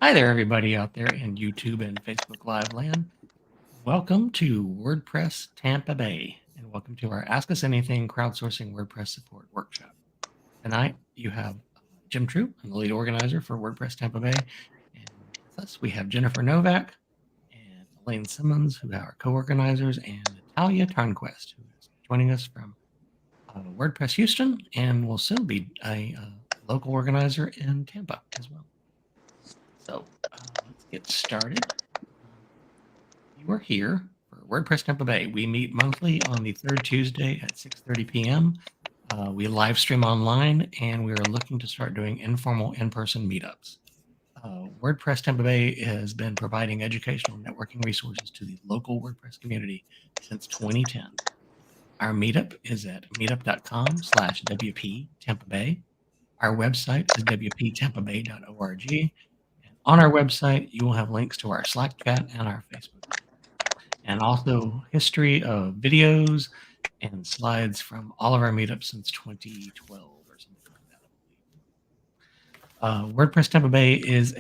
Hi there, everybody out there in YouTube and Facebook Live land. Welcome to WordPress Tampa Bay, and welcome to our Ask Us Anything Crowdsourcing WordPress Support Workshop. Tonight, you have Jim True, I'm the lead organizer for WordPress Tampa Bay, and with us we have Jennifer Novak and Elaine Simmons, who are our co-organizers, and Natalia Tarnquist, who is joining us from WordPress Houston, and will soon be a local organizer in Tampa as well. So let's get started. You are here for WordPress Tampa Bay. We meet monthly on the third Tuesday at 6:30 p.m. We live stream online, and we are looking to start doing informal in-person meetups. WordPress Tampa Bay has been providing educational networking resources to the local WordPress community since 2010. Our meetup is at meetup.com/WP Tampa Bay. Our website is wptampabay.org. And on our website, you will have links to our Slack chat and our Facebook group, and also history of videos and slides from all of our meetups since 2012 or something like that, I believe. WordPress Tampa Bay is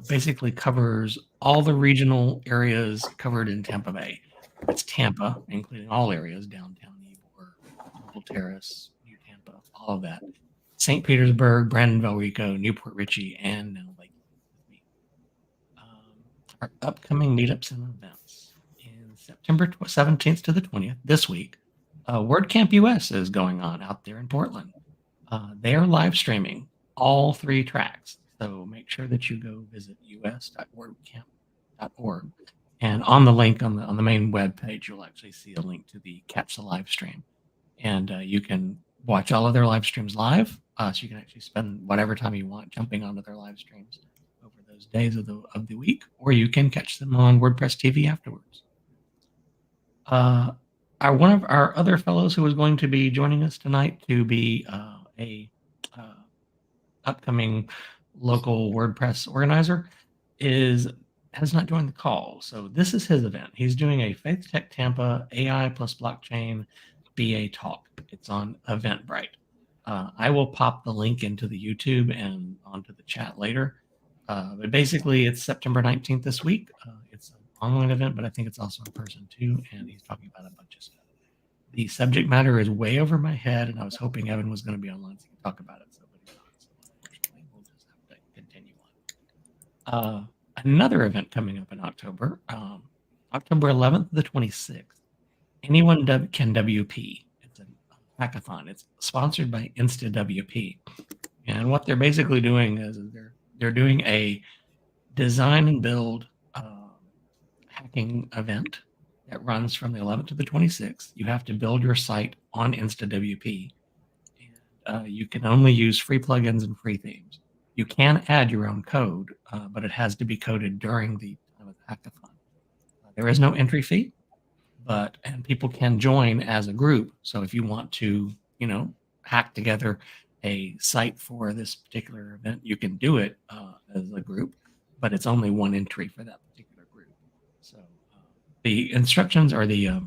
basically covers all the regional areas covered in Tampa Bay. It's Tampa, including all areas, downtown Ybor, Temple Terrace, New Tampa, all of that. St. Petersburg, Brandon, Rico, Newport Richey, and now Lake. Our upcoming meetups and events. In September 17th to the 20th, this week, WordCamp US is going on out there in Portland. They are live streaming all 3 tracks, so make sure that you go visit us.wordcamp.org. And on the link on the main web page, you'll actually see a link to the Catch the Live Stream. And you can watch all of their live streams live, so you can actually spend whatever time you want jumping onto their live streams over those days of the week, or you can catch them on WordPress TV afterwards. One of our other fellows who is going to be joining us tonight to be a upcoming local WordPress organizer has not joined the call. So this is his event. He's doing a Faith Tech Tampa AI plus blockchain BA talk. It's on Eventbrite. I will pop the link into the YouTube and onto the chat later. But basically, it's September 19th this week. It's an online event, but I think it's also in person too. And he's talking about a bunch of stuff. The subject matter is way over my head, and I was hoping Evan was going to be online so he could talk about it. So, but he's not. So unfortunately, we'll just have to continue on. Another event coming up in October, October 11th to the 26th. Anyone can WP. It's a hackathon. It's sponsored by InstaWP. And what they're basically doing is they're doing a design and build hacking event that runs from the 11th to the 26th. You have to build your site on InstaWP. And you can only use free plugins and free themes. You can add your own code, but it has to be coded during the time of the hackathon. There is no entry fee, and people can join as a group. So if you want to, hack together a site for this particular event, you can do it as a group, but it's only one entry for that particular group. So the instructions are the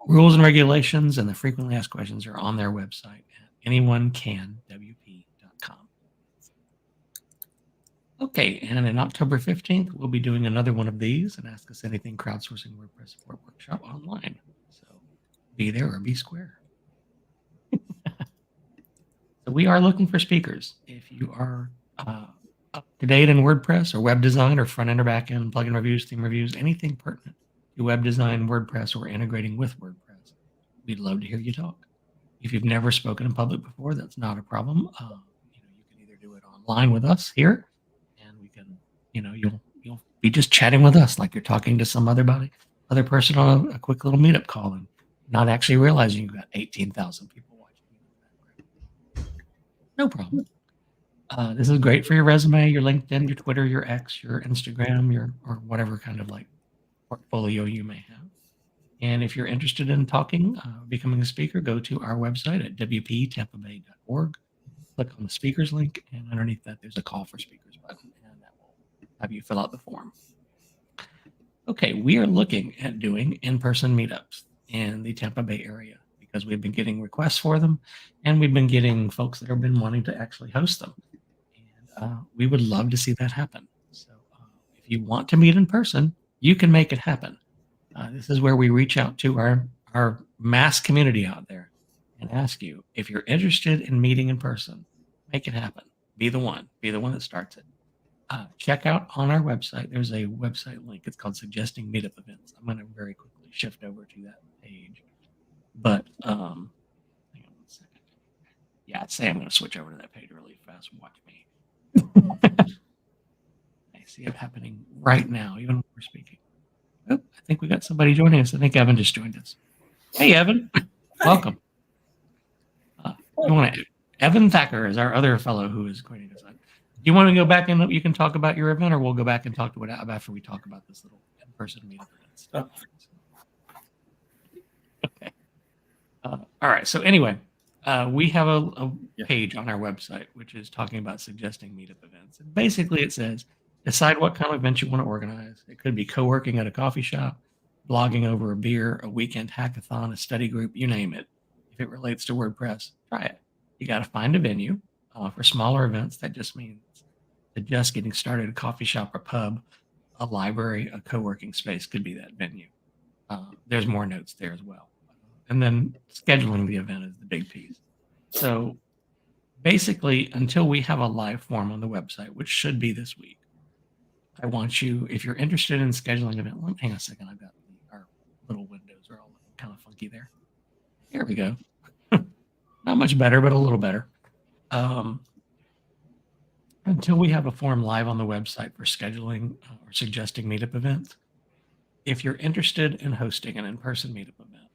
rules and regulations and the frequently asked questions are on their website at anyonecanwp.com. Okay, and on October 15th, we'll be doing another one of these, an Ask Us Anything Crowdsourcing WordPress Support Workshop online. So be there or be square. So we are looking for speakers. If you are up to date in WordPress or web design or front end or back end, plugin reviews, theme reviews, anything pertinent to web design, WordPress, or integrating with WordPress, we'd love to hear you talk. If you've never spoken in public before, that's not a problem. You can either do it online with us here, and we can, you'll be just chatting with us like you're talking to some other person on a quick little meetup call, and not actually realizing you've got 18,000 people. No problem. This is great for your resume, your LinkedIn, your Twitter, your X, your Instagram, or whatever kind of portfolio you may have. And if you're interested in talking, becoming a speaker, go to our website at wptampabay.org. Click on the speakers link, and underneath that, there's a call for speakers button, and that will have you fill out the form. Okay, we are looking at doing in-person meetups in the Tampa Bay area, because we've been getting requests for them, and we've been getting folks that have been wanting to actually host them. And we would love to see that happen. So if you want to meet in person, you can make it happen. This is where we reach out to our mass community out there and ask you if you're interested in meeting in person, make it happen. Be the one that starts it. Check out on our website. There's a website link. It's called Suggesting Meetup Events. I'm going to very quickly shift over to that page. But hang on 1 second. Yeah, I'd say I'm going to switch over to that page really fast. Watch me. I see it happening right now, even when we're speaking. Oh, I think we got somebody joining us. I think Evan just joined us. Hey, Evan. Welcome. Evan Thacker is our other fellow who is joining us. Do you want to go back and you can talk about your event, or we'll go back and talk to it after we talk about this little in-person meetup event stuff? Okay. All right. So anyway, we have a page on our website which is talking about suggesting meetup events. And basically, it says decide what kind of event you want to organize. It could be co-working at a coffee shop, blogging over a beer, a weekend hackathon, a study group, you name it. If it relates to WordPress, try it. You got to find a venue. For smaller events, that just means just getting started, a coffee shop or pub, a library, a co-working space could be that venue. There's more notes there as well. And then scheduling the event is the big piece. So basically, until we have a live form on the website, which should be this week, I want you, if you're interested in scheduling an event, hang on a second, I've got our little windows are all kind of funky there. Here we go. Not much better, but a little better. Until we have a form live on the website for scheduling or suggesting meetup events, if you're interested in hosting an in-person meetup event,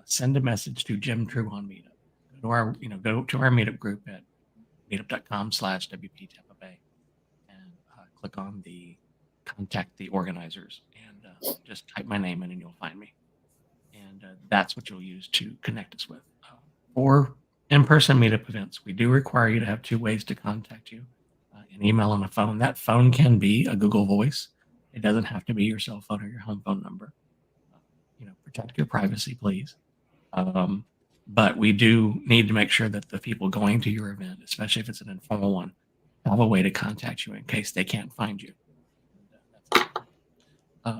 send a message to Jim True on Meetup. Go to our meetup group at meetup.com/WP Tampa Bay and click on the contact the organizers and just type my name in and you'll find me. And that's what you'll use to connect us with. For in-person meetup events, we do require you to have 2 ways to contact you, an email and a phone. That phone can be a Google Voice. It doesn't have to be your cell phone or your home phone number. Protect your privacy, please. But we do need to make sure that the people going to your event, especially if it's an informal one, have a way to contact you in case they can't find you.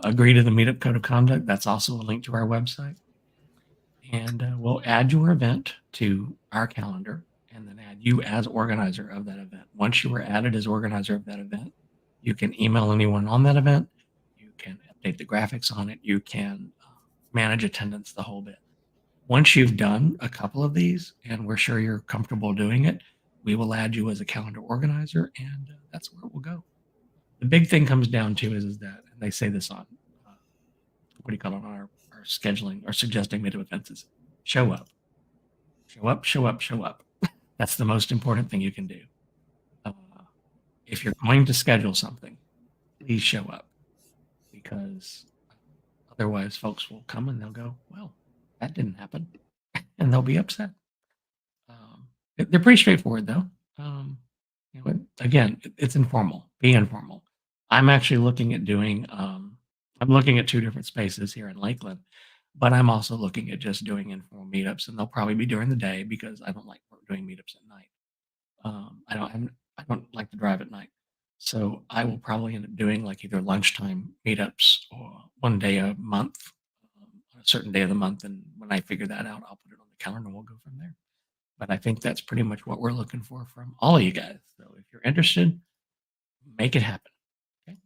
Agree to the Meetup Code of Conduct. That's also a link to our website. And we'll add your event to our calendar and then add you as organizer of that event. Once you are added as organizer of that event, you can email anyone on that event. You can update the graphics on it. You can manage attendance, the whole bit. Once you've done a couple of these and we're sure you're comfortable doing it, we will add you as a calendar organizer, and that's where it will go. The big thing comes down to is that, and they say this on, what do you call it, on our scheduling or suggesting meetup events, is show up. Show up, show up, show up. That's the most important thing you can do. If you're going to schedule something, please show up, because otherwise folks will come and they'll go, well, that didn't happen, and they'll be upset. They're pretty straightforward, though. Again, it's informal. Be informal. I'm actually looking at doing, I'm looking at 2 different spaces here in Lakeland, but I'm also looking at just doing informal meetups, and they'll probably be during the day because I don't like doing meetups at night. I don't like to drive at night. So I will probably end up doing like either lunchtime meetups or 1 day a month, on a certain day of the month. And when I figure that out, I'll put it on the calendar and we'll go from there. But I think that's pretty much what we're looking for from all of you guys. So if you're interested, make it happen. Okay.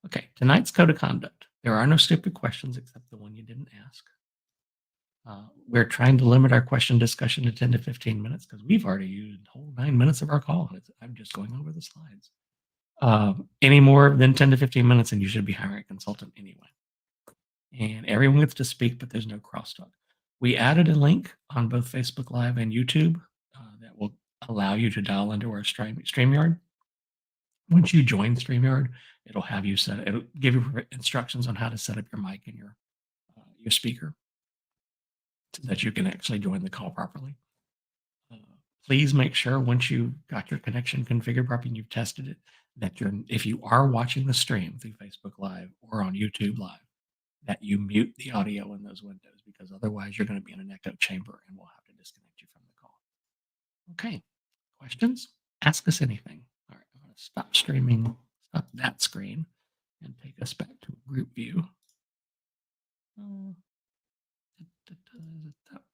Okay. Tonight's code of conduct. There are no stupid questions except the one you didn't ask. We're trying to limit our question discussion to 10 to 15 minutes because we've already used a whole 9 minutes of our call. I'm just going over the slides. Any more than 10 to 15 minutes, and you should be hiring a consultant anyway. And everyone gets to speak, but there's no crosstalk. We added a link on both Facebook Live and YouTube that will allow you to dial into our StreamYard. Once you join StreamYard, it'll give you instructions on how to set up your mic and your speaker so that you can actually join the call properly. Please make sure once you've got your connection configured properly and you've tested it, that if you are watching the stream through Facebook Live or on YouTube Live, that you mute the audio in those windows, because otherwise you're going to be in an echo chamber and we'll have to disconnect you from the call. Okay, questions? Ask us anything. All right, I'm going to stop streaming, stop that screen, and take us back to group view. Nope,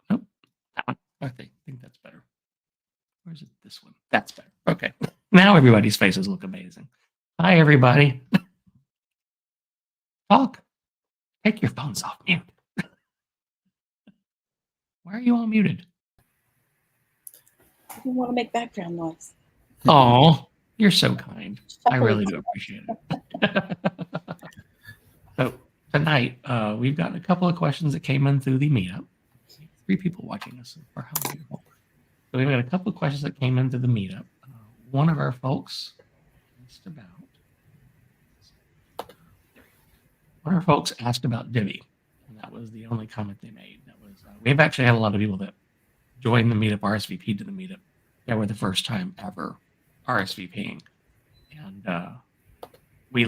that one. I think that's better. Or is it this one? That's better. Okay. Now everybody's faces look amazing. Hi, everybody. Talk. Take your phones off mute. Why are you all muted? I didn't want to make background noise. Oh, you're so kind. I really do appreciate it. So tonight, we've gotten a couple of questions that came in through the Meetup. 3 people watching us so far. How beautiful. So we've got a couple of questions that came into the Meetup. One of our folks asked about Divi, and that was the only comment they made. That was we've actually had a lot of people that joined the Meetup, RSVP to the Meetup, that were the first time ever RSVPing, and we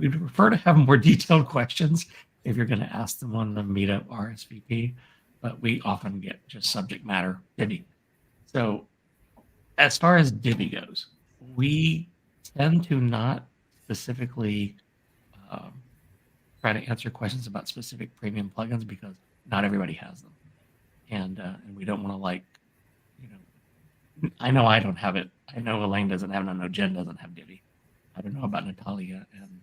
prefer to have more detailed questions if you're going to ask them on the Meetup RSVP, but we often get just subject matter Divi. So as far as Divi goes, we tend to not specifically try to answer questions about specific premium plugins because not everybody has them, and we don't want to, I know I don't have it. I know Elaine doesn't have it. I know Jen doesn't have Divi. I don't know about Natalia and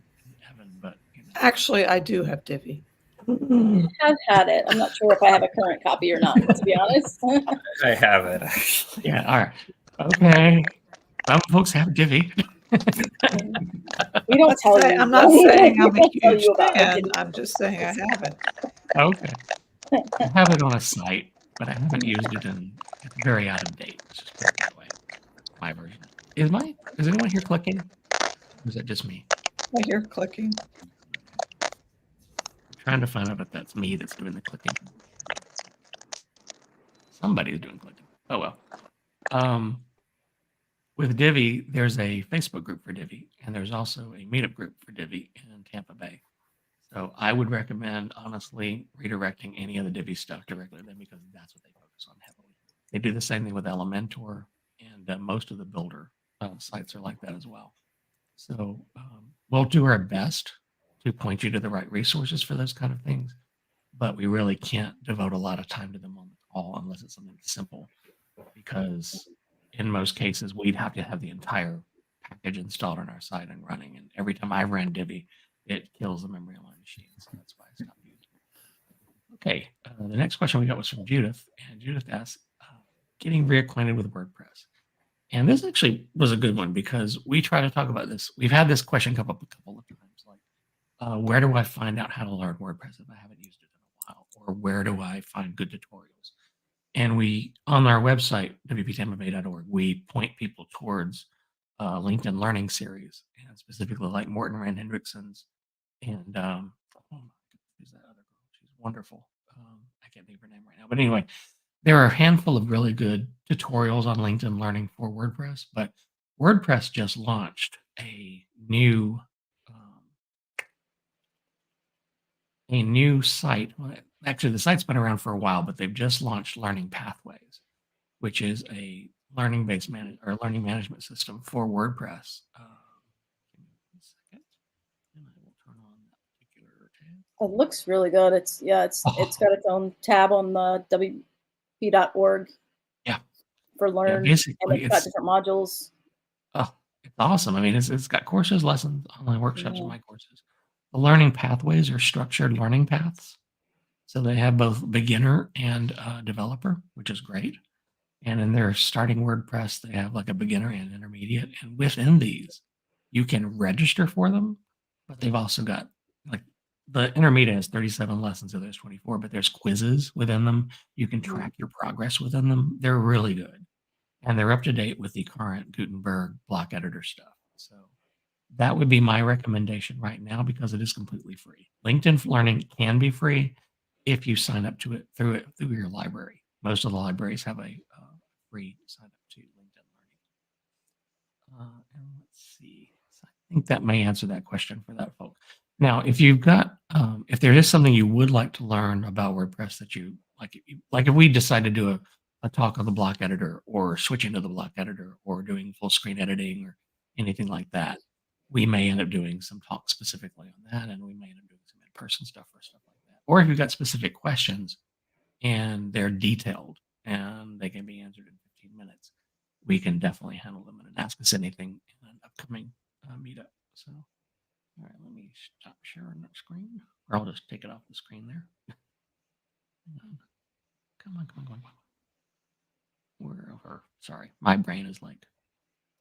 Evan, but actually, I do have Divi. I've had it. I'm not sure if I have a current copy or not, to be honest. I have it, actually. Yeah, all right. Okay. Some folks have Divi. We don't tell you. I'm not saying I'm a huge about fan. I'm just saying I have it. Okay. I have it on a site, but I haven't used it it's very out of date. Let's just put it that way. My version. Is anyone here clicking? Or is that just me? I hear clicking. I'm trying to find out if that's me that's doing the clicking. Somebody's doing clicking. Oh well. With Divi, there's a Facebook group for Divi, and there's also a Meetup group for Divi in Tampa Bay. So I would recommend, honestly, redirecting any of the Divi stuff directly to them because that's what they focus on heavily. They do the same thing with Elementor, and most of the builder sites are like that as well. So we'll do our best to point you to the right resources for those kind of things, but we really can't devote a lot of time to them on the call unless it's something simple, because in most cases, we'd have to have the entire package installed on our site and running. And every time I ran Divi, it kills the memory on my machine. So that's why I stopped using it. Okay, the next question we got was from Judith. And Judith asked, getting reacquainted with WordPress. And this actually was a good one because we try to talk about this. We've had this question come up a couple of times, like, where do I find out how to learn WordPress if I haven't used it in a while? Or where do I find good tutorials? And we, on our website, wptampabay.org, we point people towards LinkedIn Learning Series, and specifically like Morton Rand Hendrickson's. And who's that other girl? She's wonderful. I can't think of her name right now. But anyway, there are a handful of really good tutorials on LinkedIn Learning for WordPress, but WordPress just launched a new site. Well, actually, the site's been around for a while, but they've just launched Learning Pathways, which is a learning-based learning management system for WordPress. Give me 1 second, and I will turn on that particular tab. It looks really good. It's got its own tab on the wp.org. Yeah. For Learn. Yeah, basically, and it's got different modules. Oh, it's awesome. I mean, it's got courses, lessons, online workshops, and my courses. The learning pathways are structured learning paths. So they have both beginner and developer, which is great. And in their starting WordPress, they have like a beginner and intermediate. And within these, you can register for them, but they've also got like the intermediate has 37 lessons, so there's 24, but there's quizzes within them. You can track your progress within them. They're really good. And they're up to date with the current Gutenberg block editor stuff. So that would be my recommendation right now because it is completely free. LinkedIn Learning can be free if you sign up to it through your library. Most of the libraries have a free sign up to LinkedIn Learning. And let's see. So I think that may answer that question for that folk. Now, if you've got, if there is something you would like to learn about WordPress that you like if we decide to do a talk on the block editor or switching to the block editor or doing full screen editing or anything like that, we may end up doing some talk specifically on that, and we may end up doing some in-person stuff or stuff like that. Or if you've got specific questions and they're detailed and they can be answered in 15 minutes, we can definitely handle them in an Ask Us Anything in an upcoming meetup. So, all right, let me stop sharing that screen, or I'll just take it off the screen there. Come on, come on, come on. Sorry, my brain is like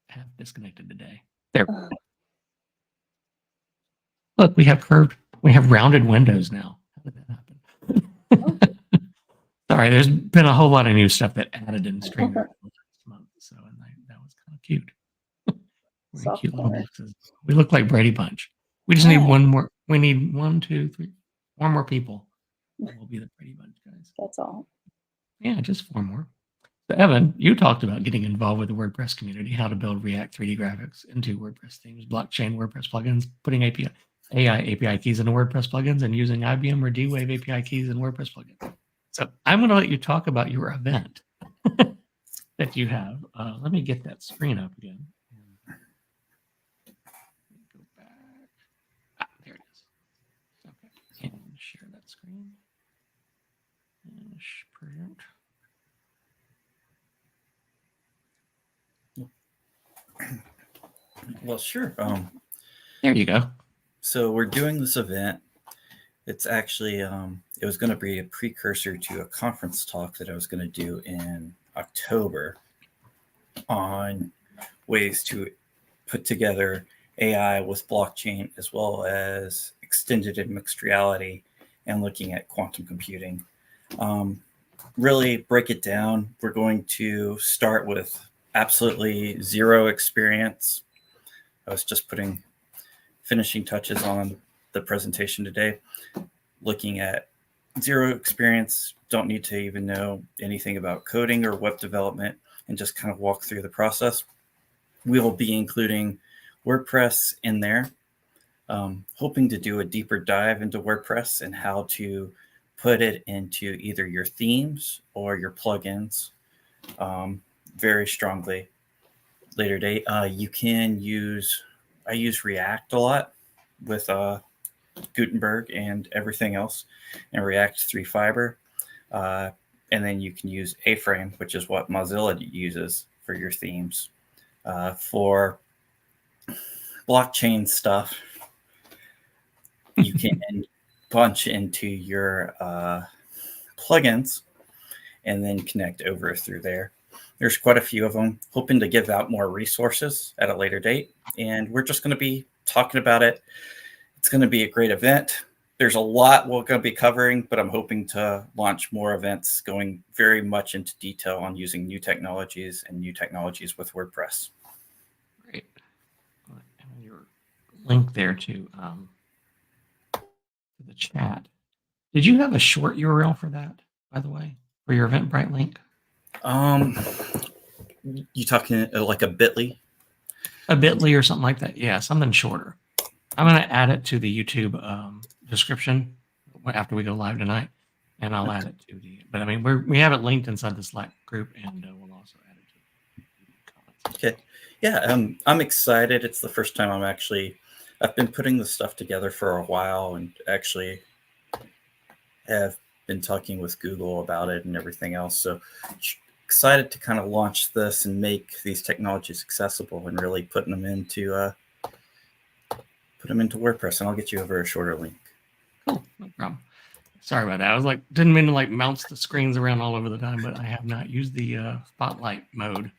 half disconnected today. There. Look, we have rounded windows now. How did that happen? Sorry, there's been a whole lot of new stuff that added in StreamYard last month, so that was kind of cute. Very cute little boxes. We look like Brady Bunch. We just need one more. We need 1, 2, 3, 4 more people. We'll be the Brady Bunch guys. That's all. Yeah, just 4 more. So Evan, you talked about getting involved with the WordPress community, how to build React 3D graphics into WordPress themes, blockchain WordPress plugins, putting AI API keys into WordPress plugins, and using IBM or D-Wave API keys in WordPress plugins. So I'm going to let you talk about your event that you have. Let me get that screen up again. Go back. There it is. Okay, and share that screen. And present. Well, sure. There you go. So we're doing this event. It's actually, it was going to be a precursor to a conference talk that I was going to do in October on ways to put together AI with blockchain as well as extended and mixed reality and looking at quantum computing. Really break it down. We're going to start with absolutely zero experience. I was just finishing touches on the presentation today, looking at zero experience, don't need to even know anything about coding or web development, and just kind of walk through the process. We will be including WordPress in there, hoping to do a deeper dive into WordPress and how to put it into either your themes or your plugins very strongly. Later date, you can use, I use React a lot with Gutenberg and everything else, and React 3 Fiber. And then you can use A-Frame, which is what Mozilla uses for your themes. For blockchain stuff, you can punch into your plugins and then connect over through there. There's quite a few of them, hoping to give out more resources at a later date. And we're just going to be talking about it. It's going to be a great event. There's a lot we're going to be covering, but I'm hoping to launch more events going very much into detail on using new technologies and new technologies with WordPress. Great. And your link there to the chat. Did you have a short URL for that, by the way, for your Eventbrite link? You talking like a bit.ly? A bit.ly or something like that. Yeah, something shorter. I'm going to add it to the YouTube description after we go live tonight, and I'll add it to the. But I mean, we have it linked inside the Slack group, and we'll also add it to the comments. Okay, yeah, I'm excited. It's the first time I've been putting this stuff together for a while, and actually have been talking with Google about it and everything else. So excited to kind of launch this and make these technologies accessible and really put them into WordPress. And I'll get you over a shorter link. Cool, no problem. Sorry about that. I was like, didn't mean to like mouse the screens around all over the time, but I have not used the spotlight mode.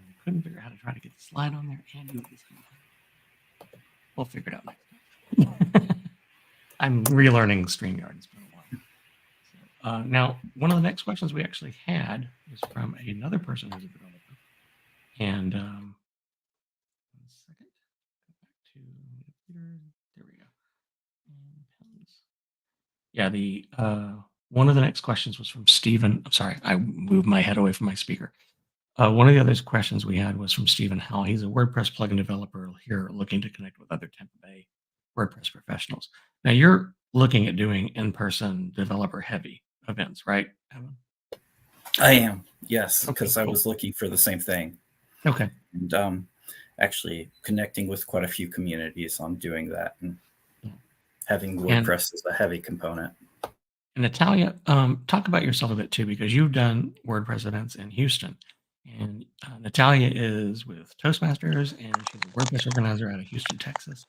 I couldn't figure out how to try to get the slide on there and do this. We'll figure it out next time. I'm relearning StreamYard. It's been a while. So, now, one of the next questions we actually had is from another person who's a developer. And 1 second. Go back to there we go. Yeah, the one of the next questions was from Stephen. I'm sorry, I moved my head away from my speaker. One of the other questions we had was from Stephen Howell. He's a WordPress plugin developer here looking to connect with other Tampa Bay WordPress professionals. Now, you're looking at doing in-person developer-heavy events, right, Evan? I am, yes, Okay, because I cool. was looking for the same thing, Okay. and actually connecting with quite a few communities on doing that, and Yeah. having And WordPress is a heavy component. Natalia, talk about yourself a bit too, because you've done WordPress events in Houston. And Natalia is with Toastmasters, and she's a WordPress organizer out of Houston, Texas,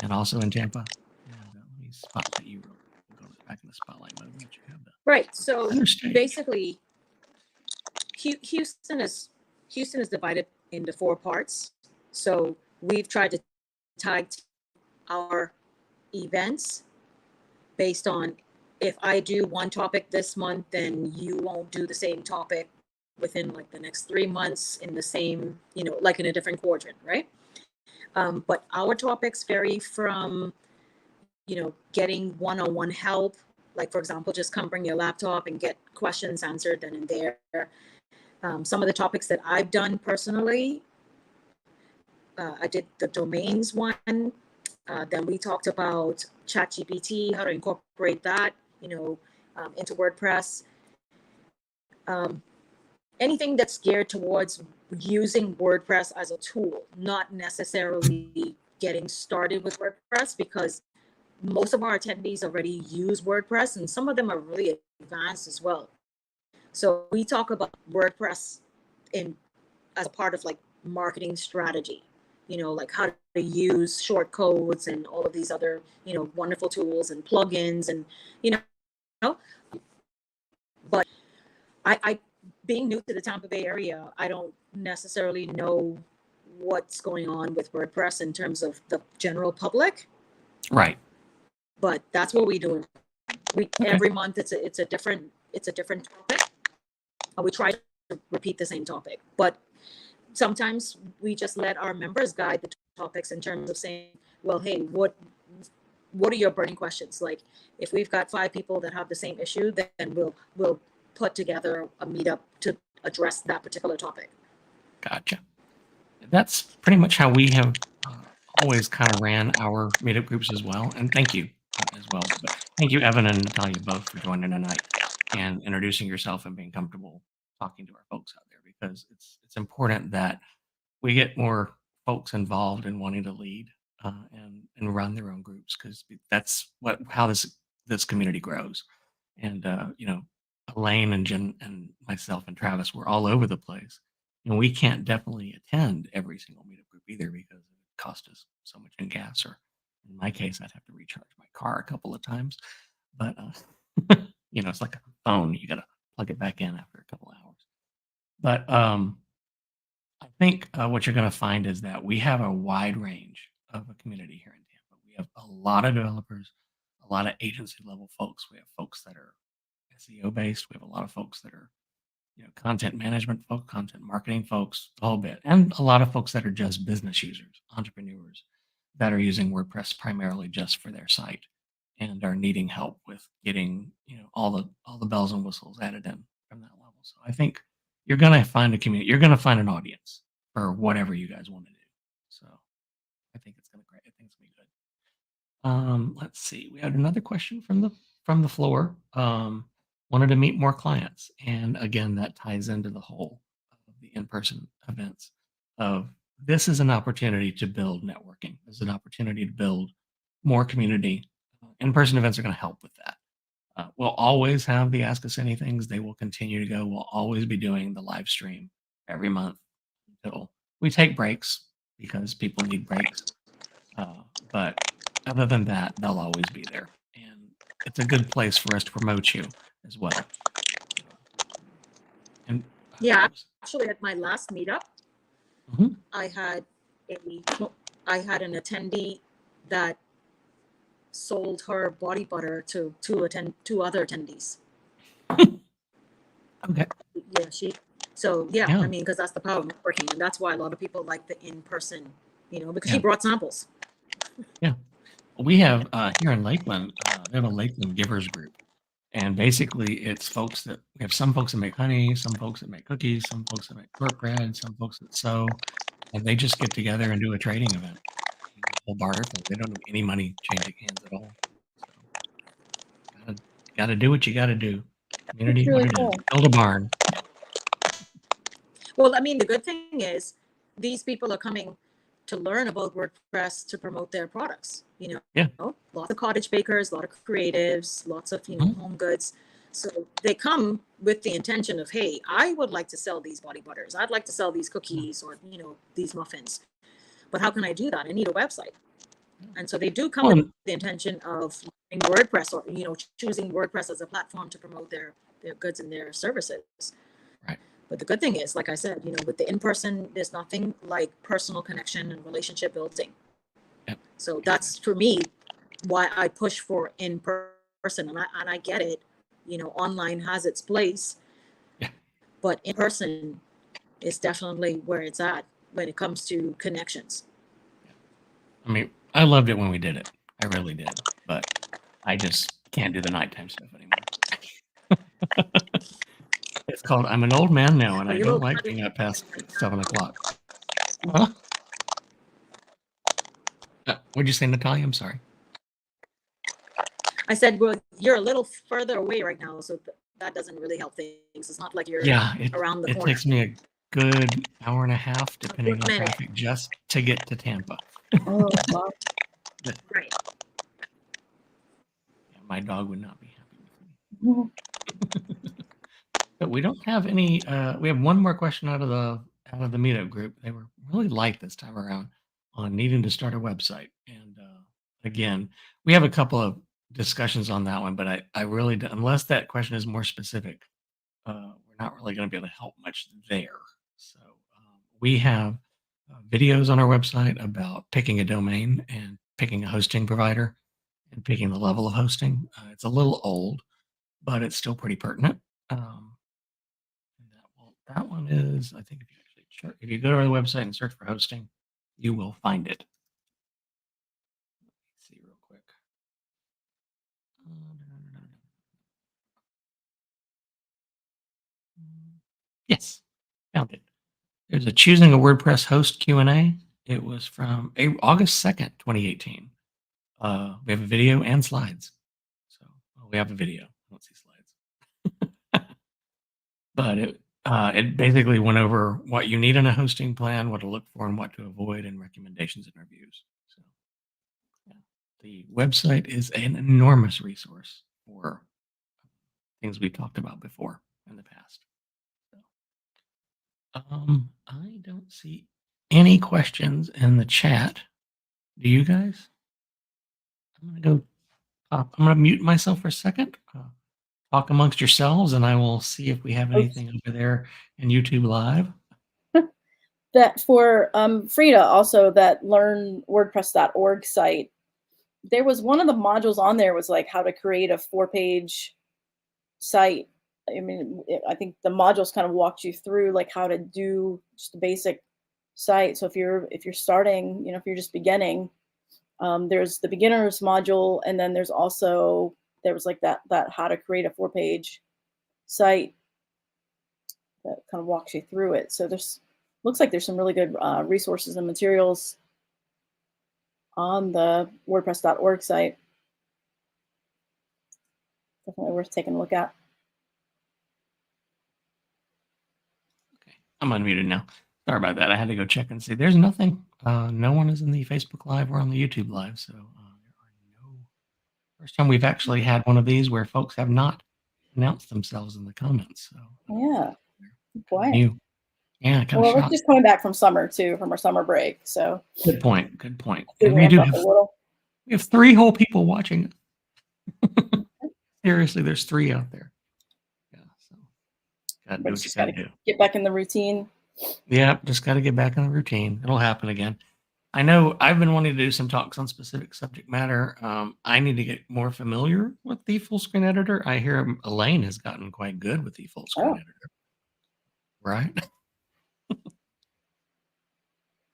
and also in Tampa. And let me spotlight you real quick. We'll go back in the spotlight mode and let you have the Right. So center stage. basically, Houston is divided into 4 parts. So we've tried to tag our events based on, if I do one topic this month, then you won't do the same topic within like the next 3 months in the same, like in a different quadrant, right? But our topics vary from, getting one-on-one help. Like, for example, just come bring your laptop and get questions answered then and there. Some of the topics that I've done personally, I did the domains one. Then we talked about ChatGPT, how to incorporate that, into WordPress. Anything that's geared towards using WordPress as a tool, not necessarily getting started with WordPress, because most of our attendees already use WordPress, and some of them are really advanced as well. So we talk about WordPress as a part of like marketing strategy, like how to use short codes and all of these other, wonderful tools and plugins, and, but I being new to the Tampa Bay area, I don't necessarily know what's going on with WordPress in terms of the general public, Right. but that's what we do. Okay. Every month it's a different topic. We try to repeat the same topic, but sometimes we just let our members guide the topics in terms of saying, well, hey, what are your burning questions? Like, if we've got 5 people that have the same issue, then we'll put together a meetup to address that particular topic. Gotcha. That's pretty much how we have always kind of ran our meetup groups as well. And thank you as well. But thank you, Evan and Natalia, both for joining tonight and introducing yourself and being comfortable talking to our folks out there, because it's important that we get more folks involved in wanting to lead and run their own groups, because that's how this community grows. And Elaine and Jen and myself and Travis were all over the place, and we can't definitely attend every single meetup group either, because it costs us so much in gas, or in my case, I'd have to recharge my car a couple of times. But it's like a phone; you got to plug it back in after a couple of hours. But I think what you're going to find is that we have a wide range of a community here in Tampa. We have a lot of developers, a lot of agency level folks. We have folks that are SEO based. We have a lot of folks that are, content management folks, content marketing folks, the whole bit, and a lot of folks that are just business users, entrepreneurs that are using WordPress primarily just for their site and are needing help with getting, all the bells and whistles added in from that level. So I think you're going to find a community. You're going to find an audience for whatever you guys want to do. So I think it's going to great. I think it's going to be good. Let's see. We had another question from the floor. Wanted to meet more clients, and again, that ties into the whole of the in-person events. This is an opportunity to build networking. This is an opportunity to build more community. In-person events are going to help with that. We'll always have the Ask Us Anythings. They will continue to go. We'll always be doing the live stream every month until we take breaks, because people need breaks. But other than that, they'll always be there. And it's a good place for us to promote you as well. And Yeah, actually, at my last meetup, Mhm. I had an attendee that sold her body butter to two other attendees. Okay. Yeah, Yeah. I mean, because that's the power of networking, and that's why a lot of people like the in-person, because Yeah. she brought samples. We have here in Lakeland, we have a Lakeland Givers group. And basically, it's folks we have some folks that make honey, some folks that make cookies, some folks that make shortbread, some folks that sew, and they just get together and do a trading event. Whole barter thing. They don't have any money changing hands at all. So, gotta do what you gotta do. Community, That's really what it is. cool. Build a barn. Well, I mean, the good thing is these people are coming to learn about WordPress to promote their products. Yeah. Lots of cottage bakers, a lot of creatives, lots of Mhm. home goods. So they come with the intention of, hey, I would like to sell these body butters. I'd like to sell these cookies or these muffins. But how can I do that? I need a website. And so they do come Well, with the intention of learning WordPress or choosing WordPress as a platform to promote their goods and their services. Right. But the good thing is, like I said, with the in-person, there's nothing like personal connection and relationship building. Yep. So that's for me why I push for in-person, and I get it. Online has its place, Yeah. but in person is definitely where it's at when it comes to connections. I mean, I loved it when we did it. I really did. But I just can't do the nighttime stuff anymore. It's called I'm an old man now, and Are I you don't a like little- being up past 7 o'clock. Huh? What'd you say, Natalia? I'm sorry. I said, well, you're a little further away right now, so that doesn't really help things. It's not like you're Yeah, around the it corner. takes me a good hour and a half, depending on minute. traffic, just to get to Tampa. Oh, wow. Right. Yeah, my dog would not be happy with me. But we don't have any. We have one more question out of the meetup group. They were really light this time around on needing to start a website. And again, we have a couple of discussions on that one, but I really unless that question is more specific, we're not really going to be able to help much there. So we have videos on our website about picking a domain and picking a hosting provider and picking the level of hosting. It's a little old, but it's still pretty pertinent. And that one is, I think, if you go to our website and search for hosting, you will find it. Let's see real quick. Yes, found it. There's a choosing a WordPress host Q&A. It was from August 2nd, 2018. We have a video and slides. So we have a video. I don't see slides. But it basically went over what you need in a hosting plan, what to look for, and what to avoid, and recommendations and reviews. So, yeah. The website is an enormous resource for things we've talked about before in the past. So, I don't see any questions in the chat. Do you guys? I'm gonna mute myself for a second. Talk amongst yourselves, and I will see if we have anything over there in YouTube Live. That for Frida, also that learnwordpress.org site, there was one of the modules on there was like how to create a 4-page site. I mean, I think the modules kind of walked you through like how to do just a basic site. So if you're starting, if you're just beginning, there's the beginners module, and then there was like that how to create a 4-page site that kind of walks you through it. So looks like there's some really good resources and materials on the WordPress.org site. Definitely worth taking a look at. Okay, I'm unmuted now. Sorry about that. I had to go check and see. There's nothing. No one is in the Facebook Live or on the YouTube Live. So there are no. First time we've actually had one of these where folks have not announced themselves in the comments. So Yeah. Boy. new. Yeah, kind Well, of we're shocked. just coming back from summer too, from our summer break. So Good point. Good point. we And we ramp do up have a little. 3 whole people watching. Seriously, there's 3 out there. Yeah, so gotta do But what you just gotta gotta do. get back in the routine. Yeah, just gotta get back in the routine. It'll happen again. I know I've been wanting to do some talks on specific subject matter. I need to get more familiar with the full screen editor. I hear Elaine has gotten quite good with the full screen Oh. editor. Right?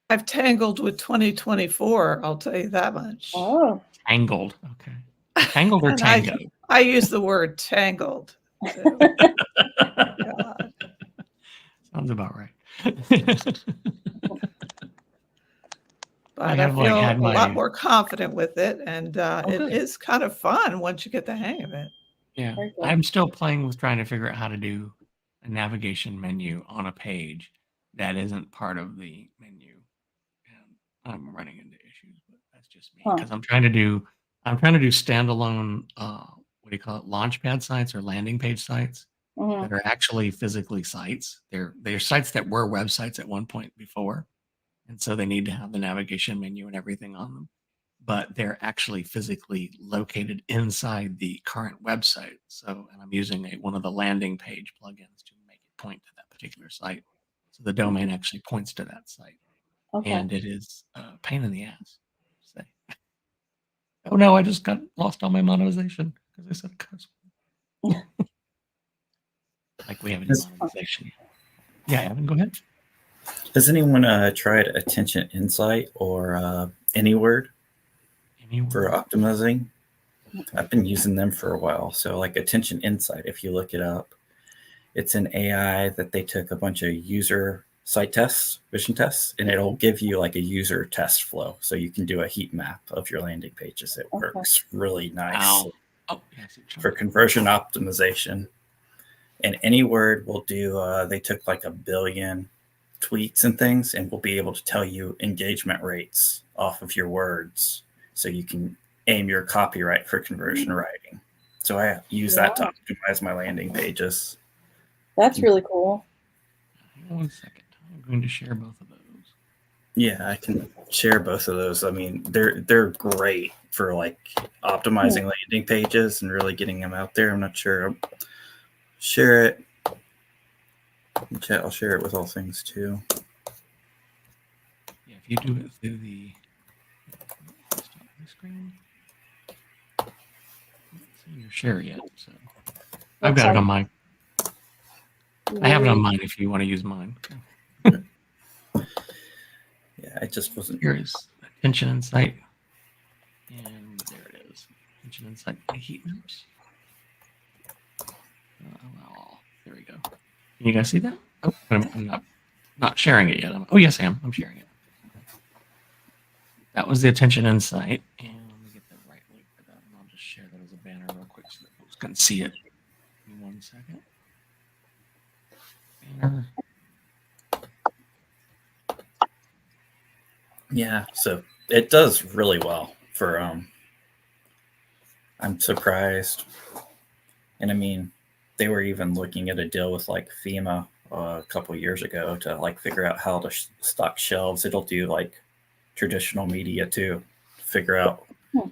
I've tangled with 2024, I'll tell you that much. Oh. Tangled. Okay. Tangled or And tango? I use the word tangled. Too. God. Sounds about right. But I I have, feel like, had a lot my- more confident with it, and it good. is kind of fun once you get the hang of it. Yeah, Very good. I'm still playing with trying to figure out how to do a navigation menu on a page that isn't part of the menu, and I'm running into issues, but that's just me Huh. because I'm trying to do standalone what do you call it, launchpad sites or landing page sites Mhm. that are actually physically sites. They're sites that were websites at one point before, and so they need to have the navigation menu and everything on them. But they're actually physically located inside the current website. So, and I'm using one of the landing page plugins to make it point to that particular site. So the domain actually points to that site, Okay. and it is a pain in the ass. Say, oh no, I just got lost on my monetization because I said a curse word. Like we have any Yes. monetization yet. Yeah, Evan, go ahead. Has anyone tried Attention Insight or AnyWord Any for word? optimizing? I've been using them for a while. So like Attention Insight, if you look it up, it's an AI that they took a bunch of user site tests, vision tests, and it'll give you like a user test flow. So you can do a heat map of your landing pages. It Okay. works really nice Wow. Oh, yeah, I see what you're for talking conversion optimization. And AnyWord will do, they took like 1 billion tweets and things and will be able to tell you engagement rates off of your words. So you can aim your copyright for conversion writing. So I use that to optimize my landing pages. That's really cool. Hang on 1 second. I'm going to share both of those. Yeah, I can share both of those. I mean, they're great for like optimizing landing pages and really getting them out there. I'm not sure. I'll share it. In chat, I'll share it with all things too. Yeah, if you do it through the stop my screen. Not seeing your share yet, so I've got it on mine. I have it on mine if you want to use mine. Yeah, I just wasn't. Here is Attention Insight. And there it is. Attention Insight heat maps. Well, there we go. Can you guys see that? Oh, I'm not sharing it yet. Oh, yes, I am. I'm sharing it. That was the Attention Insight. And let me get the right link for that. And I'll just share that as a banner real quick so that folks can see it. Give me 1 second. Banner. Yeah, so it does really well for I'm surprised. And I mean, they were even looking at a deal with like FEMA a couple years ago to like figure out how to stock shelves. It'll do like traditional media too, figure out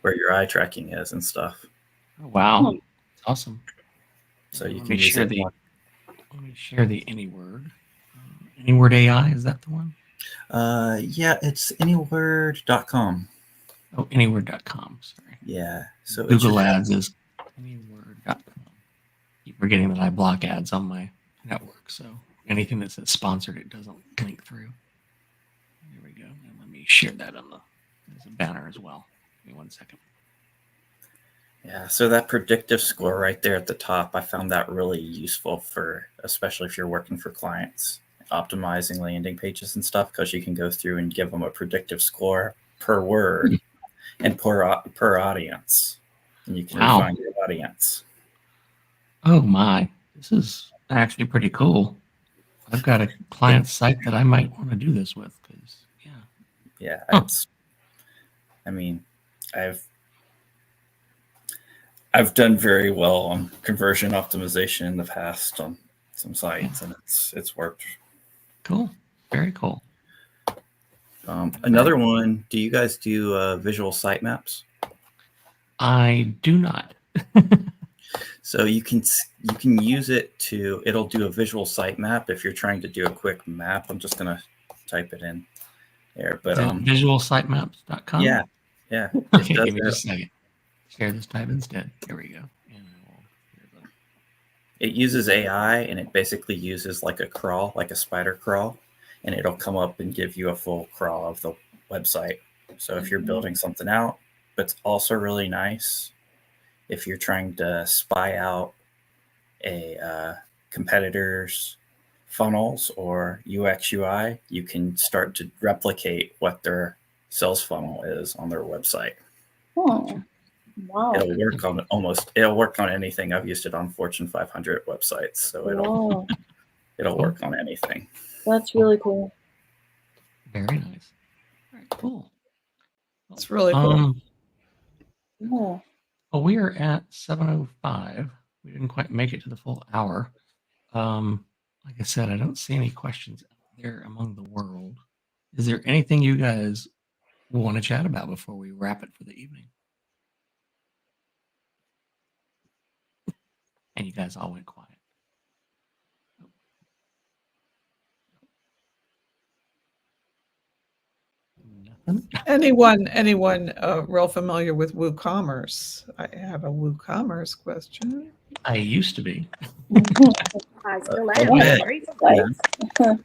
where your eye tracking is and stuff. Oh, wow. That's awesome. So you Let can me use share it. Let me share the AnyWord. AnyWord AI, is that the one? Yeah, it's anyword.com. Oh, anyword.com. Sorry. Yeah. So Google Ads is anyword.com. Keep forgetting that I block ads on my network, so anything that says sponsored, it doesn't link through. There we go. And let me share that on as a banner as well. Give me 1 second. Yeah, so that predictive score right there at the top, I found that really useful for, especially if you're working for clients, optimizing landing pages and stuff, because you can go through and give them a predictive score per word and per audience, and you can refine your audience. Oh my, this is actually pretty cool. I've got a client site that I might want to do this with because, yeah, Huh. I mean, I've done very well on conversion optimization in the past on some sites, and it's worked. Cool, very cool. Another one. Do you guys do visual sitemaps? I do not. So you can use it to, it'll do a visual sitemap if you're trying to do a quick map. I'm just gonna type it in there, but visualsitemaps.com. yeah. Okay, give me just a second. Share this type instead. Here we go. And it uses AI, and it basically uses like a crawl, like a spider crawl, and it'll come up and give you a full crawl of the website. So if you're building something out, but it's also really nice if you're trying to spy out a competitor's funnels or UX UI, you can start to replicate what their sales funnel is on their website. Oh, wow. It'll work on anything. I've used it on Fortune 500 websites, so it'll work on anything. That's really cool. Very nice. All right, cool. It's really cool. Yeah. Well, we are at 7:05. We didn't quite make it to the full hour. Like I said, I don't see any questions out there among the world. Is there anything you guys want to chat about before we wrap it for the evening? And you guys all went quiet. Nothing? Anyone real familiar with WooCommerce? I have a WooCommerce question. I used to be. I still Go am, ahead. right? Right. Yeah.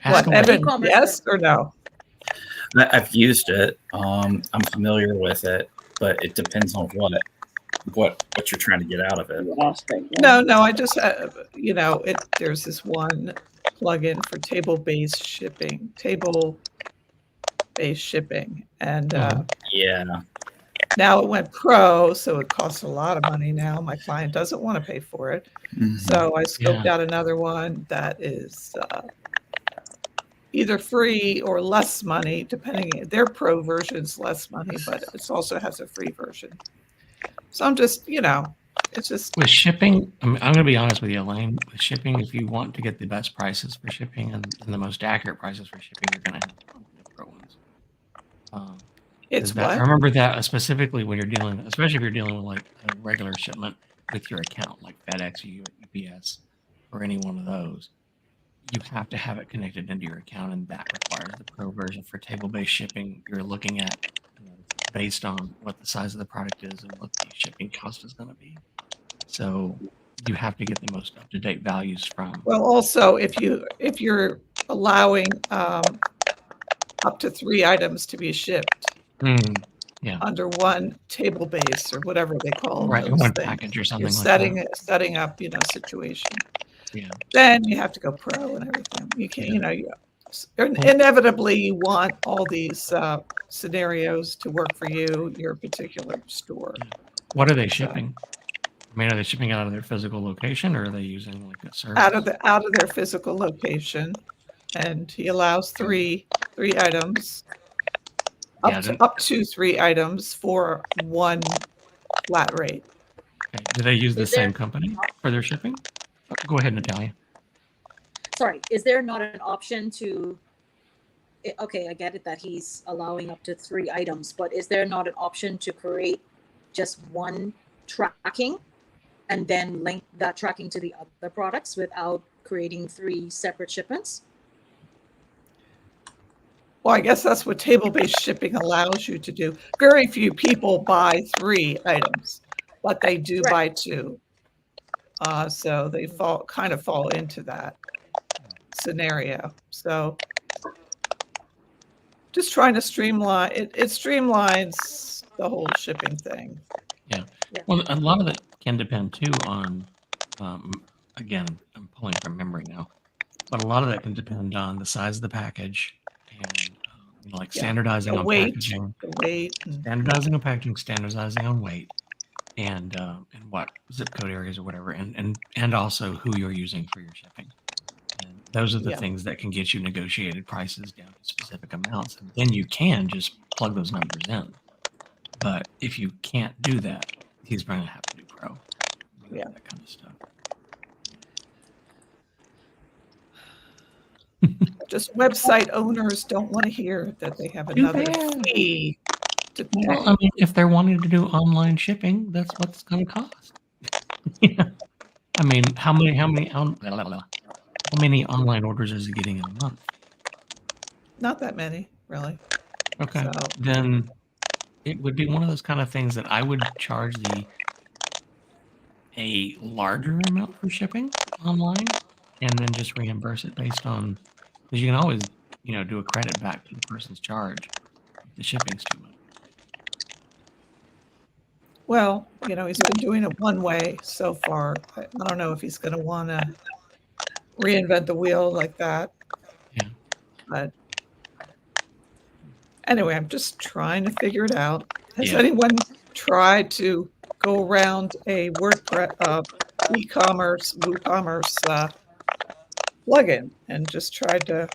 Ask What, away. Evan? WooCommerce Yes or no? I've used it. I'm familiar with it, but it depends on what you're trying to get out of it. No. I just there's this one plugin for table-based shipping, and Yeah. now it went pro, so it costs a lot of money now. My client doesn't want to pay for it, Mhm. so I scoped Yeah. out another one that is either free or less money, depending. Their pro version's less money, but it also has a free version. So I'm just, it's just With shipping, I'm going to be honest with you, Elaine. With shipping, if you want to get the best prices for shipping and the most accurate prices for shipping, you're going to have to go with the pro ones. it's I what? remember that specifically when you're dealing, especially if you're dealing with like a regular shipment with your account, like FedEx or UPS or any one of those, you have to have it connected into your account, and that requires the pro version. For table-based shipping, you're looking at based on what the size of the product is and what the shipping cost is going to be. So you have to get the most up-to-date values from. Well, also if you're allowing up to 3 items to be shipped Yeah, under one table base or whatever they call right, those one things, package or something you're like setting up, situation. Yeah, Then you have to go pro and everything. You can't, Yeah. inevitably you want all these scenarios to work for you, your particular store. what are they shipping? I mean, are they shipping out of their physical location, or are they using like a service? Out of their physical location, and he allows three items, Yeah, up to 3 items for one flat rate. Okay. Do they use the Is there- same company for their shipping? Go ahead, Natalia. Sorry, is there not an option to, okay, I get it that he's allowing up to 3 items, but is there not an option to create just one tracking and then link that tracking to the other products without creating 3 separate shipments? Well, I guess that's what table-based shipping allows you to do. Very few people buy 3 items, but they do Right. buy 2. So they kind of fall into that scenario. So just trying to streamline it. It streamlines the whole shipping thing. Well, a lot of it can depend too on, again, I'm pulling from memory now, but a lot of that can depend on the size of the package and like Yeah. standardizing The on weight, packaging, and standardizing on packaging, standardizing on weight, and what zip code areas or whatever, and also who you're using for your shipping. And those are the Yeah. things that can get you negotiated prices down to specific amounts, and then you can just plug those numbers in. But if you can't do that, he's going to have to do pro. Yeah. That kind of stuff. just website owners don't want to hear that they have Too another bad. fee to pay. Well, I mean, if they're wanting to do online shipping, that's what it's going to cost. Yeah. I mean, how many online orders is he getting in a month? Not that many, really. Okay. So, Then it would be one of those kind of things that I would charge a larger amount for shipping online, and then just reimburse it based on, because you can always do a credit back to the person's charge if the shipping's too much. well, he's been doing it one way so far. I don't know if he's going to want to reinvent the wheel like that. Yeah. But anyway, I'm just trying to figure it out. Has Yeah. anyone tried to go around a WordPress, e-commerce, WooCommerce plugin and just tried to,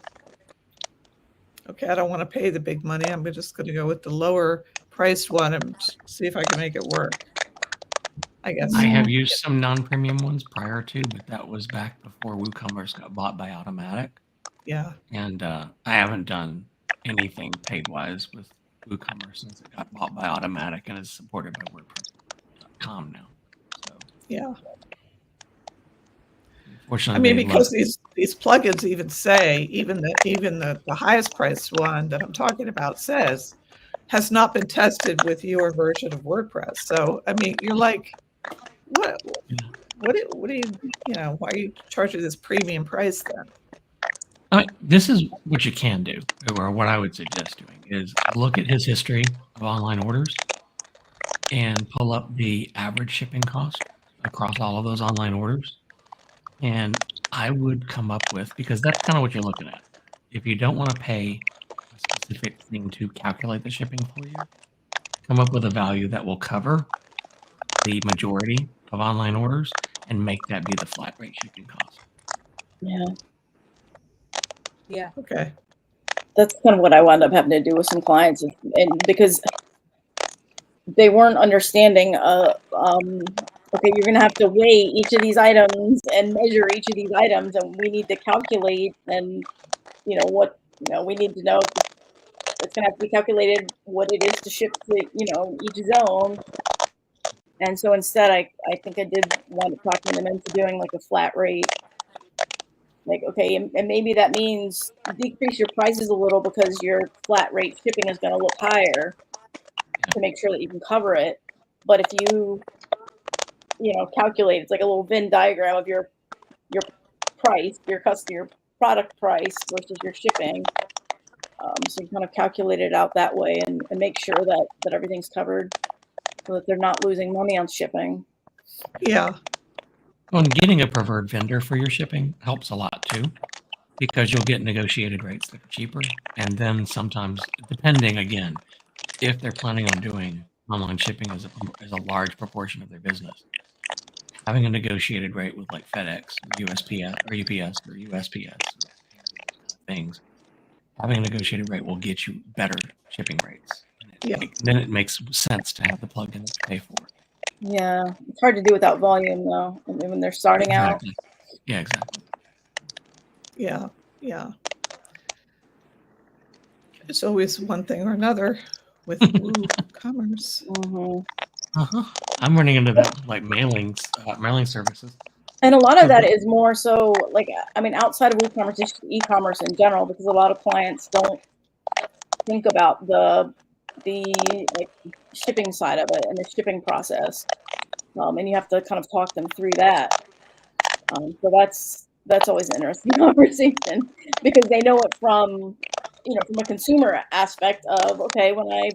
okay, I don't want to pay the big money. I'm just going to go with the lower priced one and see if I can make it work. I guess. I have used some non-premium ones prior to, but that was back before WooCommerce got bought by Automatic. Yeah. And I haven't done anything paid-wise with WooCommerce since it got bought by Automatic and is supported by WordPress.com now. So, Yeah. unfortunately, I mean, because these plugins even say, even the highest priced one that I'm talking about says, has not been tested with your version of WordPress. So, I mean, you're like, what do you know, why are you charging this premium price then? I mean, this is what you can do, or what I would suggest doing is look at his history of online orders and pull up the average shipping cost across all of those online orders. And I would come up with, because that's kind of what you're looking at. If you don't want to pay a specific thing to calculate the shipping for you, come up with a value that will cover the majority of online orders and make that be the flat rate shipping cost. Yeah. Yeah. Okay. That's kind of what I wound up having to do with some clients, and because they weren't understanding, okay, you're going to have to weigh each of these items and measure each of these items, and we need to calculate, and we need to know if it's going to have to be calculated what it is to ship to, each zone. And so instead, I think I did wind up talking them into doing like a flat rate. Like, okay, and maybe that means decrease your prices a little because your flat rate shipping is going to look higher to make sure that you can cover it. But if you, calculate, it's like a little Venn diagram of your price, your product price versus your shipping. So you kind of calculate it out that way and make sure that everything's covered so that they're not losing money on shipping. Yeah. Well, and getting a preferred vendor for your shipping helps a lot too, because you'll get negotiated rates that are cheaper. And then sometimes, depending again, if they're planning on doing online shipping as a large proportion of their business, having a negotiated rate with like FedEx or USPS or UPS or USPS or things, having a negotiated rate will get you better shipping rates. Yeah. Then it makes sense to have the plugin to pay for it. Yeah, it's hard to do without volume though. I mean, when they're starting out. Yeah, exactly. Yeah. Yeah. It's always one thing or another with WooCommerce. Mm-hmm. I'm running into that like mailing services. And a lot of that is more so like, I mean, outside of WooCommerce, just e-commerce in general, because a lot of clients don't think about the like shipping side of it and the shipping process. And you have to kind of talk them through that. So that's always an interesting conversation because they know it from a consumer aspect of, okay, when I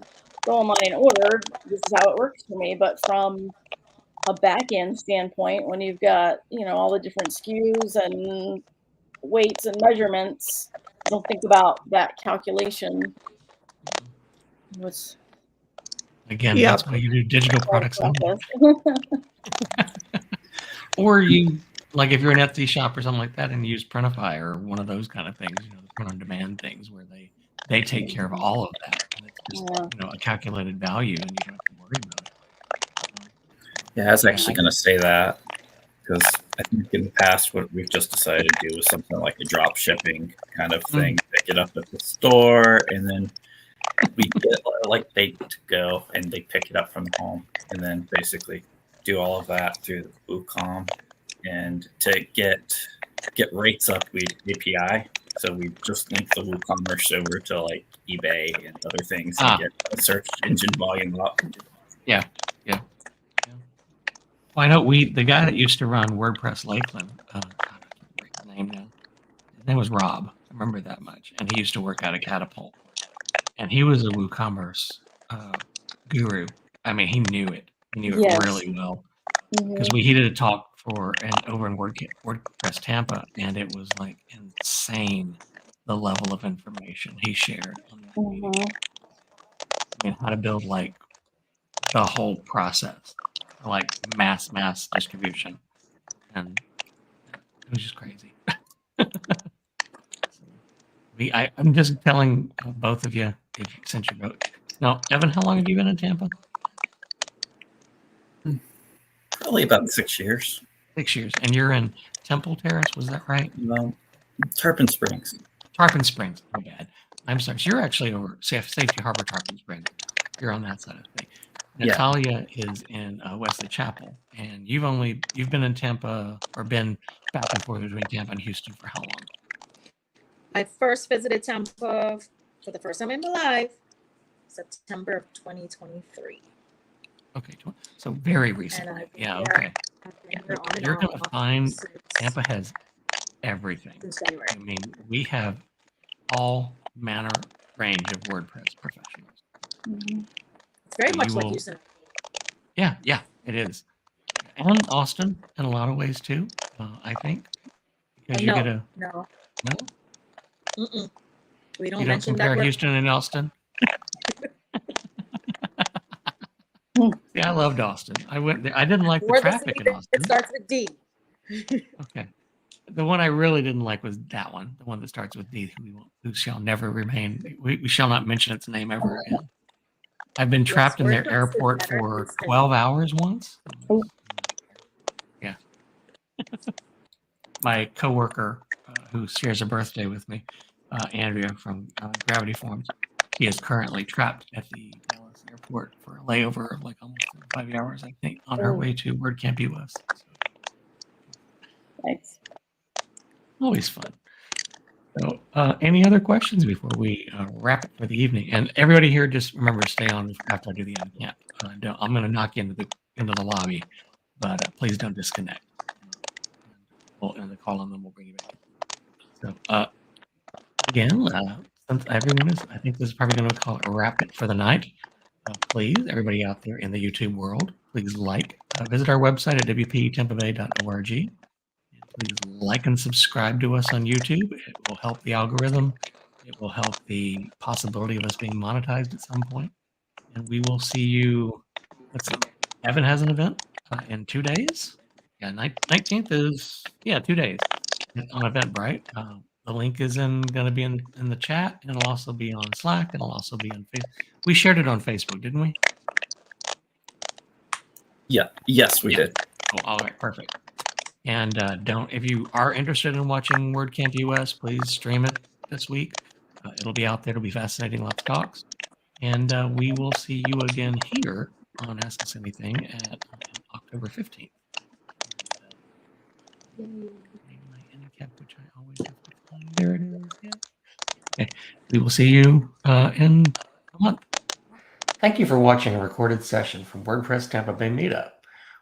go online and order, this is how it works for me. But from a back end standpoint, when you've got, all the different SKUs and weights and measurements, I don't think about that calculation. Again, Yeah. that's why you do digital products only. Or you, like if you're an Etsy shop or something like that and you use Printify or one of those kind of things, print on demand things where they take care of all of that. And it's just, a calculated value and you don't have to worry about it. Yeah, I was actually going to say that because I think in the past what we've just decided to do is something like a drop shipping kind of thing. Pick it up at the store and then we get like they go and they pick it up from home and then basically do all of that through the WooCom. And to get rates up, we API. So we just link the WooCommerce over to like eBay and other things and get a search engine volume up. Yeah. Well, I know the guy that used to run WordPress Lakeland, God, I can't remember his name now. His name was Rob. I remember that much. And he used to work out of Catapult. And he was a WooCommerce guru. I mean, he knew it. He knew it really well. Because he did a talk over in WordPress Tampa, and it was like insane the level of information he shared on that meeting. I mean, how to build like the whole process, like mass distribution, and it was just crazy. I'm just telling both of you, since you're both. Now, Evan, how long have you been in Tampa? Probably about 6 years. 6 years. And you're in Temple Terrace, was that right? Tarpon Springs. Tarpon Springs. My bad. I'm sorry. So you're actually over Safety Harbor, Tarpon Springs. You're on that side of things. Yeah. Natalia is in Wesley Chapel, and you've been in Tampa, or been back and forth between Tampa and Houston for how long? I first visited Tampa for the first time in my life, September of 2023. Okay, so very recently. Yeah, okay. You're going to find Tampa has everything. Since January. I mean, we have all manner range of WordPress professionals. Mhm. It's very So much you like will- Houston. Yeah, it is. And Austin in a lot of ways too, I think. Because you No, get a no. no? Mm-mm. We don't You don't mention compare that word. Houston and Austin? Hmm. See, I loved Austin. I went there. I didn't like the We're the traffic city in that Austin. starts with D. Okay. The one I really didn't like was that one, the one that starts with D, who shall never remain. We shall not mention its name ever again. I've been trapped in their WordPress is airport better for than 12 hours once. Oh. Yeah. My coworker, who shares a birthday with me, Andrea from Gravity Forms, she is currently trapped at the Dallas airport for a layover of like almost 5 hours, I think, on her Oh. way to WordCamp US. So, Nice. always fun. So, any other questions before we wrap it for the evening? And everybody here, just remember to stay on after I do the end camp. I'm going to knock you into the lobby, but please don't disconnect. We'll end the call and then we'll bring you back. So, again, since everyone is, I think this is probably going to call it a wrap it for the night. Please, everybody out there in the YouTube world, please visit our website at wptampabay.org. Please like and subscribe to us on YouTube. It will help the algorithm. It will help the possibility of us being monetized at some point. And we will see you. Let's see. Evan has an event in 2 days. Yeah, 19th is 2 days on Eventbrite. The link is going to be in the chat, and it'll also be on Slack, and it'll also be on Facebook. We shared it on Facebook, didn't we? Yeah. Yes, we did. Oh, all right, perfect. And if you are interested in watching WordCamp US, please stream it this week. It'll be out there. It'll be fascinating. Lots of talks. And we will see you again here on Ask Us Anything at October 15th. My end cap, which I always have to find. There it is. Yeah. Okay. We will see you in a month. Thank you for watching a recorded session from WordPress Tampa Bay Meetup.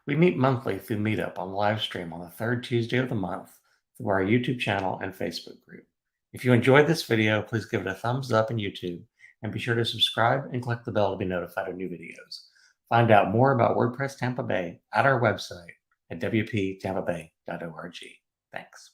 We meet monthly through Meetup on live stream on the third Tuesday of the month through our YouTube channel and Facebook group. If you enjoyed this video, please give it a thumbs up in YouTube and be sure to subscribe and click the bell to be notified of new videos. Find out more about WordPress Tampa Bay at our website at wptampabay.org. Thanks.